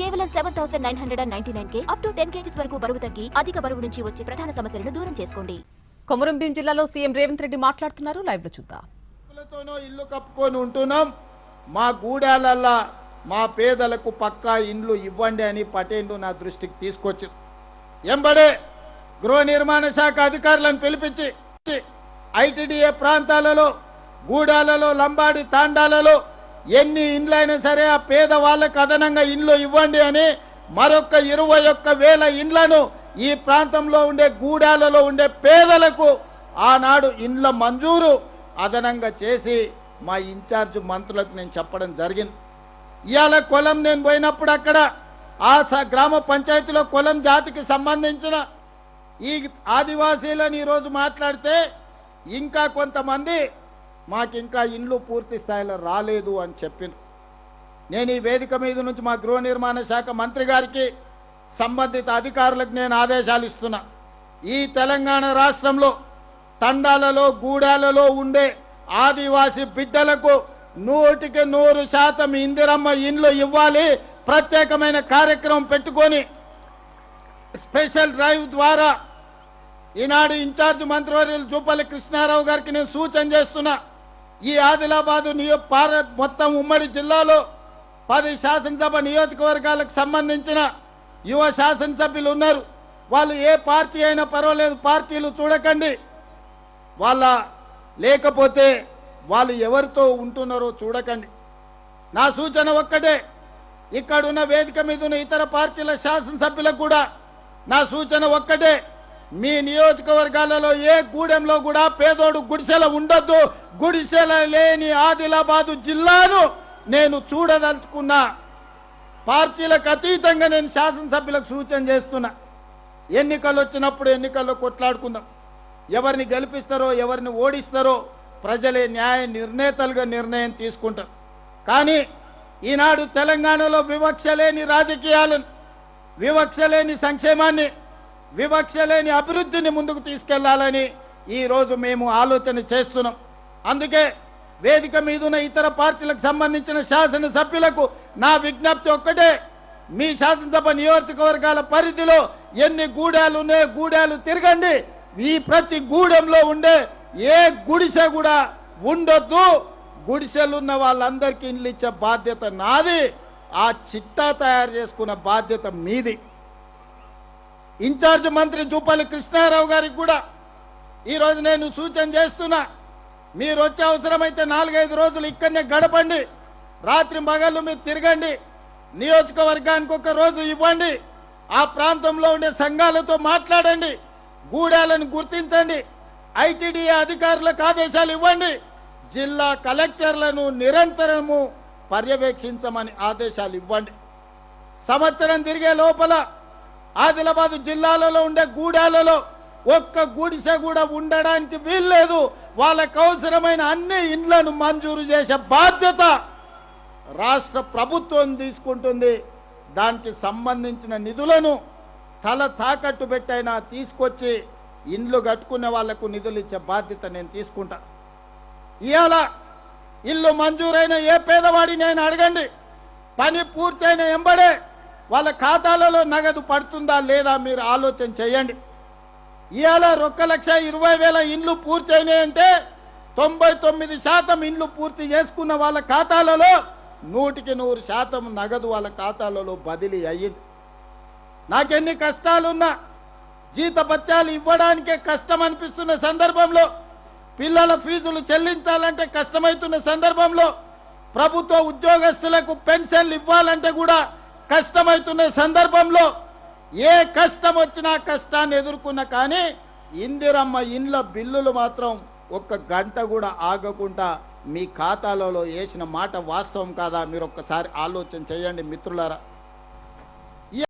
కేవలం 7,999 up to 10 kgs వరకు బరువు తగ్గి అధిక బరువు నుంచి వచ్చే ప్రధాన సమస్యలను దూరం చేసుకోండి. కొమరంభీం జిల్లాలో సీఎం రేవంత్ రెడ్డి మాట్లాడుతున్నారు. లైవ్ లో చూద్దాం. ఇల్లు కప్పుకొని ఉంటున్నాం. మా గూడాలల్లా మా పేదలకు పక్కా ఇండ్లు ఇవ్వండి అని పటేండు నా దృష్టికి తీసుకొచ్చి ఎంబడే గృహ నిర్మాణ శాఖ అధికారులను పిలిపించి ఐటీడీఏ ప్రాంతాలలో గూడాలలో లంబాడి తాండాలలో ఎన్ని ఇండ్లైనా సరే ఆ పేద వాళ్ళకు అదనంగా ఇండ్లు ఇవ్వండి అని మరొక 21,000 ఇండ్లను ఈ ప్రాంతంలో ఉండే గూడాలలో ఉండే పేదలకు ఆనాడు ఇండ్ల మంజూరు అదనంగా చేసి మా ఇన్ఛార్జ్ మంత్రులకు నేను చెప్పడం జరిగింది. ఇవాళ కొలం నేను పోయినప్పుడు అక్కడ ఆ గ్రామ పంచాయతీలో కొలం జాతికి సంబంధించిన ఈ ఆదివాసీలను ఈరోజు మాట్లాడితే ఇంకా కొంతమంది మాకు ఇంకా ఇండ్లు పూర్తి స్థాయిలో రాలేదు అని చెప్పింది. నేను ఈ వేదిక మీద నుంచి మా గృహ నిర్మాణ శాఖ మంత్రి గారికి సంబంధిత అధికారులకు నేను ఆదేశాలు ఇస్తున్నా. ఈ తెలంగాణ రాష్ట్రంలో తండాలలో గూడాలలో ఉండే ఆదివాసీ బిడ్డలకు 100% ఇందిరమ్మ ఇండ్లు ఇవ్వాలి. ప్రత్యేకమైన కార్యక్రమం పెట్టుకొని స్పెషల్ డ్రైవ్ ద్వారా ఈనాడు ఇన్ఛార్జ్ మంత్రివర్యులు జూపల్లి కృష్ణారావు గారికి నేను సూచన చేస్తున్నా. ఈ ఆదిలాబాదు మొత్తం ఉమ్మడి జిల్లాలో 10 శాసనసభ నియోజకవర్గాలకు సంబంధించిన యువ శాసనసభ్యులు ఉన్నారు. వాళ్ళు ఏ పార్టీ అయినా పర్వాలేదు, పార్టీలు చూడకండి. లేకపోతే వాళ్ళు ఎవరితో ఉంటున్నారో చూడకండి. నా సూచన ఒక్కటే, ఇక్కడున్న వేదిక మీద ఉన్న ఇతర పార్టీల శాసనసభ్యులకు కూడా నా సూచన ఒక్కటే, మీ నియోజకవర్గాలలో ఏ గూడెంలో కూడా పేదోడు గుడిసెల ఉండొద్దు. గుడిసెల లేని ఆదిలాబాదు జిల్లాను నేను చూడదలుచుకున్నా. పార్టీలకు అతీతంగా నేను శాసనసభ్యులకు సూచన చేస్తున్నా. ఎన్నికలు వచ్చినప్పుడు ఎన్నికల్లో కొట్లాడుకుందాం. ఎవరిని గెలిపిస్తారో ఎవరిని ఓడిస్తారో ప్రజలే న్యాయ నిర్ణేతలుగా నిర్ణయం తీసుకుంటారు. కానీ ఈనాడు తెలంగాణలో వివక్ష లేని రాజకీయాలను, వివక్ష లేని సంక్షేమాన్ని, వివక్ష లేని అభివృద్ధిని ముందుకు తీసుకెళ్లాలని ఈరోజు మేము ఆలోచన చేస్తున్నాం. అందుకే వేదిక మీద ఉన్న ఇతర పార్టీలకు సంబంధించిన శాసనసభ్యులకు నా విజ్ఞప్తి ఒక్కటే, మీ శాసనసభ నియోజకవర్గాల పరిధిలో ఎన్ని గూడాలు ఉన్నాయో గూడాలు తిరగండి. ఈ ప్రతి గూడెంలో ఉండే ఏ గుడిసె కూడా ఉండొద్దు. గుడిసెలున్న వాళ్ళందరికీ ఇండ్లు ఇచ్చే బాధ్యత నాది. ఆ చిట్టా తయారు చేసుకున్న బాధ్యత మీది. ఇన్ఛార్జ్ మంత్రి జూపల్లి కృష్ణారావు గారికి కూడా ఈరోజు నేను సూచన చేస్తున్నా. మీరు వచ్చే అవసరమైతే 4-5 రోజులు ఇక్కడనే గడపండి. రాత్రి మగళ్ళు మీరు తిరగండి. నియోజకవర్గానికి ఒక రోజు ఇవ్వండి. ఆ ప్రాంతంలో ఉండే సంఘాలతో మాట్లాడండి. గూడాలను గుర్తించండి. ఐటీడీఏ అధికారులకు ఆదేశాలు ఇవ్వండి. జిల్లా కలెక్టర్లను నిరంతరము పర్యవేక్షించమని ఆదేశాలు ఇవ్వండి. సంవత్సరం తిరిగే లోపల ఆదిలాబాదు జిల్లాలలో ఉండే గూడాలలో ఒక్క గుడిసె కూడా ఉండడానికి వీల్లేదు. వాళ్ళకు అవసరమైన అన్ని ఇండ్లను మంజూరు చేసే బాధ్యత రాష్ట్ర ప్రభుత్వం తీసుకుంటుంది. దానికి సంబంధించిన నిధులను తల తాకట్టు పెట్టైనా తీసుకొచ్చి ఇండ్లు కట్టుకునే వాళ్లకు నిధులు ఇచ్చే బాధ్యత నేను తీసుకుంటా. ఇవాళ ఇల్లు మంజూరైన ఏ పేదవాడిని నేను అడగండి, పని పూర్తయిన ఎంబడే వాళ్ళ ఖాతాలలో నగదు పడుతుందా లేదా మీరు ఆలోచన చేయండి. ఇవాళ 1,20,000 ఇండ్లు పూర్తయినాయంటే 99% ఇండ్లు పూర్తి చేసుకున్న వాళ్ళ ఖాతాలలో 100% నగదు వాళ్ళ ఖాతాలలో బదిలీ అయ్యింది. నాకెన్ని కష్టాలున్నా జీతభత్యాలు ఇవ్వడానికే కష్టం అనిపిస్తున్న సందర్భంలో, పిల్లల ఫీజులు చెల్లించాలంటే కష్టమవుతున్న సందర్భంలో, ప్రభుత్వ ఉద్యోగస్తులకు పెన్షన్లు ఇవ్వాలంటే కూడా కష్టమవుతున్న సందర్భంలో, ఏ కష్టం వచ్చినా కష్టాన్ని ఎదుర్కొన్నా కానీ ఇందిరమ్మ ఇండ్ల బిల్లులు మాత్రం 1 గంట కూడా ఆగకుండా మీ ఖాతాలలో వేసిన మాట వాస్తవం కాదా? మీరు ఒక్కసారి ఆలోచన చేయండి మిత్రులారా.